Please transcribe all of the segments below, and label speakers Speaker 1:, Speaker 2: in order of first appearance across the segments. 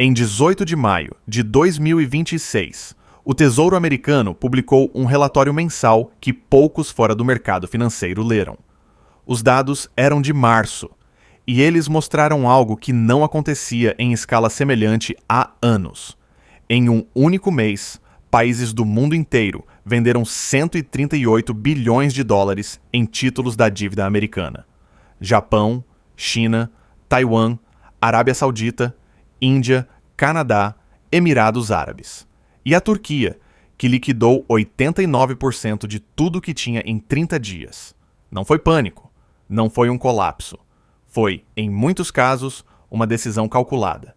Speaker 1: Em 18 de maio de 2026, o Tesouro Americano publicou um relatório mensal que poucos fora do mercado financeiro leram. Os dados eram de março, e eles mostraram algo que não acontecia em escala semelhante há anos. Em um único mês, países do mundo inteiro venderam 138 bilhões de dólares em títulos da dívida americana. Japão, China, Taiwan, Arábia Saudita, Índia, Canadá, Emirados Árabes. E a Turquia, que liquidou 89% de tudo que tinha em 30 dias. Não foi pânico, não foi um colapso. Foi, em muitos casos, uma decisão calculada.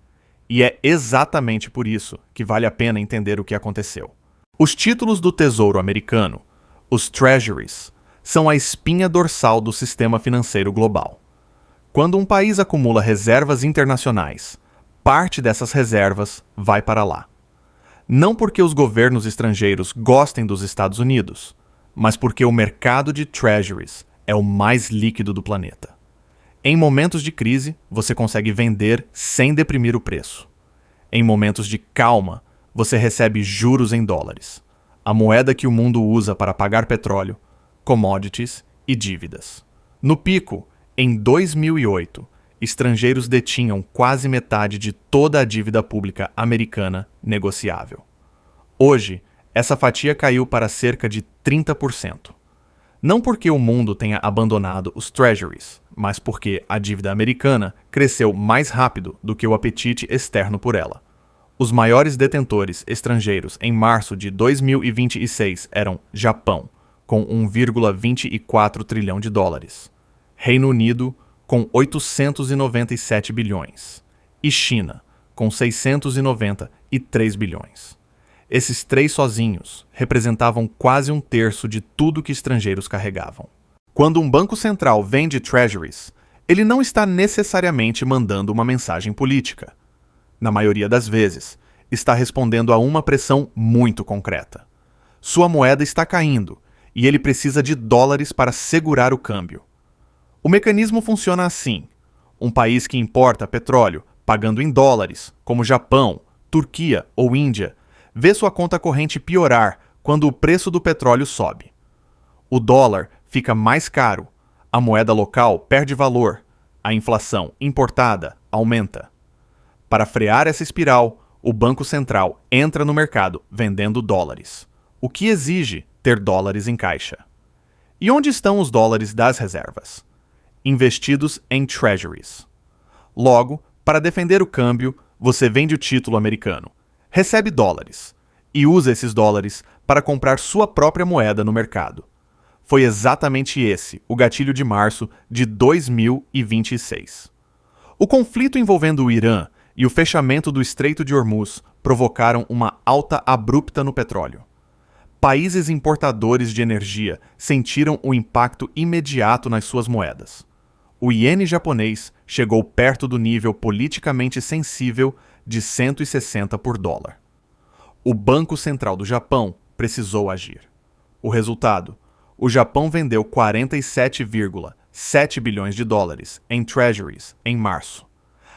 Speaker 1: E é exatamente por isso que vale a pena entender o que aconteceu. Os títulos do Tesouro Americano, os Treasuries, são a espinha dorsal do sistema financeiro global. Quando um país acumula reservas internacionais, parte dessas reservas vai para lá. Não porque os governos estrangeiros gostem dos Estados Unidos, mas porque o mercado de Treasuries é o mais líquido do planeta. Em momentos de crise, você consegue vender sem deprimir o preço. Em momentos de calma, você recebe juros em dólares, a moeda que o mundo usa para pagar petróleo, commodities e dívidas. No pico, em 2008, estrangeiros detinham quase metade de toda a dívida pública americana negociável. Hoje, essa fatia caiu para cerca de 30%. Não porque o mundo tenha abandonado os treasuries, mas porque a dívida americana cresceu mais rápido do que o apetite externo por ela. Os maiores detentores estrangeiros em março de 2026 eram Japão, com 1,24 trilhão de dólares, Reino Unido, com 897 bilhões, e China, com 693 bilhões. Esses três sozinhos representavam quase um terço de tudo que estrangeiros carregavam. Quando um banco central vende treasuries, ele não está necessariamente mandando uma mensagem política. Na maioria das vezes, está respondendo a uma pressão muito concreta. Sua moeda está caindo e ele precisa de dólares para segurar o câmbio. O mecanismo funciona assim: um país que importa petróleo, pagando em dólares, como Japão, Turquia ou Índia, vê sua conta corrente piorar quando o preço do petróleo sobe. O dólar fica mais caro, a moeda local perde valor, a inflação importada aumenta. Para frear essa espiral, o Banco Central entra no mercado vendendo dólares, o que exige ter dólares em caixa. E onde estão os dólares das reservas? Investidos em treasuries. Logo, para defender o câmbio, você vende o título americano, recebe dólares e usa esses dólares para comprar sua própria moeda no mercado. Foi exatamente esse o gatilho de março de 2026. O conflito envolvendo o Irã e o fechamento do Estreito de Hormuz provocaram uma alta abrupta no petróleo. Países importadores de energia sentiram o impacto imediato nas suas moedas. O iene japonês chegou perto do nível politicamente sensível de 160 por dólar. O Banco Central do Japão precisou agir. O resultado: o Japão vendeu 47,7 bilhões de dólares em treasuries em março.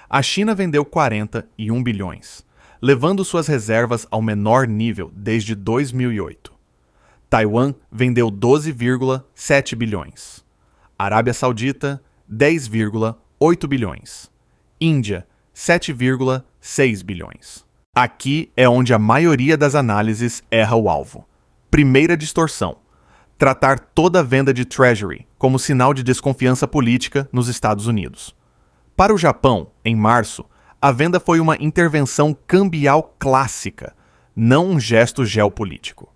Speaker 1: A China vendeu 41 bilhões, levando suas reservas ao menor nível desde 2008. Taiwan vendeu 12,7 bilhões. Arábia Saudita, 10,8 bilhões. Índia, 7,6 bilhões. Aqui é onde a maioria das análises erra o alvo. Primeira distorção: tratar toda a venda de Treasury como sinal de desconfiança política nos Estados Unidos. Para o Japão, em março, a venda foi uma intervenção cambial clássica, não um gesto geopolítico.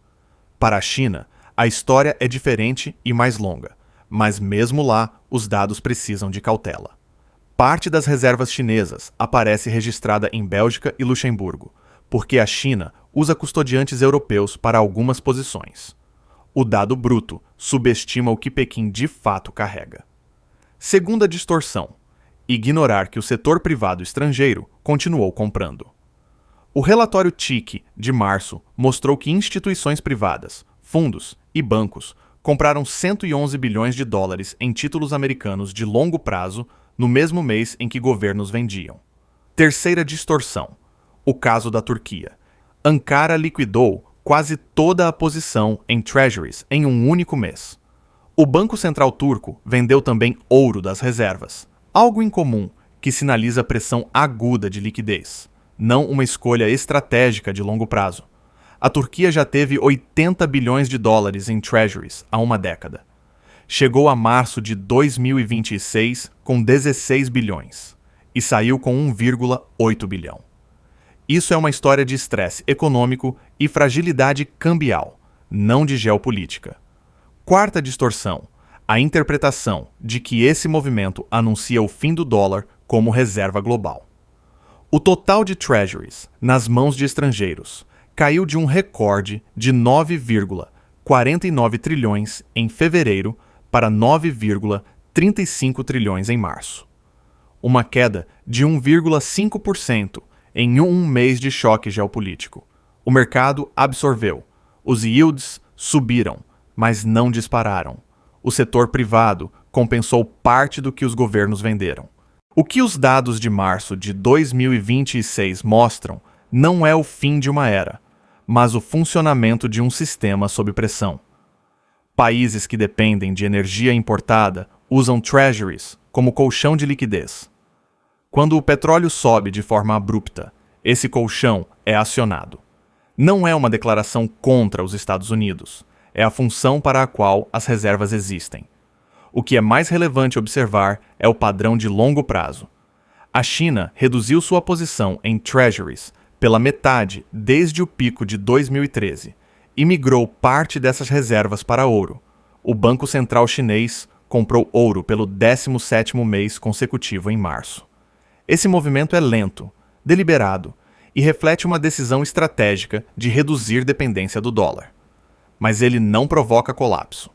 Speaker 1: Para a China, a história é diferente e mais longa, mas mesmo lá, os dados precisam de cautela. Parte das reservas chinesas aparece registrada em Bélgica e Luxemburgo, porque a China usa custodiantes europeus para algumas posições. O dado bruto subestima o que Pequim de fato carrega. Segunda distorção: ignorar que o setor privado estrangeiro continuou comprando. O relatório TIC de março mostrou que instituições privadas, fundos e bancos compraram 111 bilhões de dólares em títulos americanos de longo prazo no mesmo mês em que governos vendiam. Terceira distorção: O caso da Turquia. Ankara liquidou quase toda a posição em treasuries em um único mês. O Banco Central Turco vendeu também ouro das reservas, algo incomum que sinaliza pressão aguda de liquidez, não uma escolha estratégica de longo prazo. A Turquia já teve 80 bilhões de dólares em treasuries há uma década. Chegou a março de 2026 com 16 bilhões e saiu com 1,8 bilhão. Isso é uma história de estresse econômico e fragilidade cambial, não de geopolítica. Quarta distorção: a interpretação de que esse movimento anuncia o fim do dólar como reserva global. O total de treasuries nas mãos de estrangeiros caiu de um recorde de 9,49 trilhões em fevereiro para 9,35 trilhões em março. Uma queda de 1,5% em um mês de choque geopolítico. O mercado absorveu. Os yields subiram, mas não dispararam. O setor privado compensou parte do que os governos venderam. O que os dados de março de 2026 mostram não é o fim de uma era, mas o funcionamento de um sistema sob pressão. Países que dependem de energia importada usam treasuries como colchão de liquidez. Quando o petróleo sobe de forma abrupta, esse colchão é acionado. Não é uma declaração contra os Estados Unidos, é a função para a qual as reservas existem. O que é mais relevante observar é o padrão de longo prazo. A China reduziu sua posição em treasuries pela metade desde o pico de 2013 e migrou parte dessas reservas para ouro. O Banco Central Chinês comprou ouro pelo 17º mês consecutivo em março. Esse movimento é lento, deliberado e reflete uma decisão estratégica de reduzir dependência do dólar. Mas ele não provoca colapso.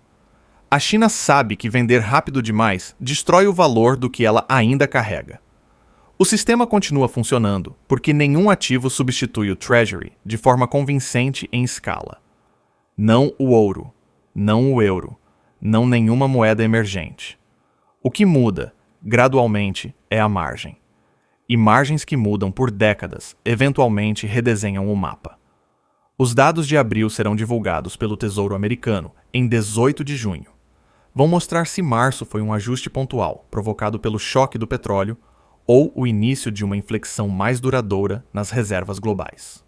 Speaker 1: A China sabe que vender rápido demais destrói o valor do que ela ainda carrega. O sistema continua funcionando porque nenhum ativo substitui o Treasury de forma convincente em escala. Não o ouro, não o euro, não nenhuma moeda emergente. O que muda, gradualmente, é a margem. E margens que mudam por décadas eventualmente redesenham o mapa. Os dados de abril serão divulgados pelo Tesouro Americano em 18 de junho. Vão mostrar se março foi um ajuste pontual provocado pelo choque do petróleo ou o início de uma inflexão mais duradoura nas reservas globais.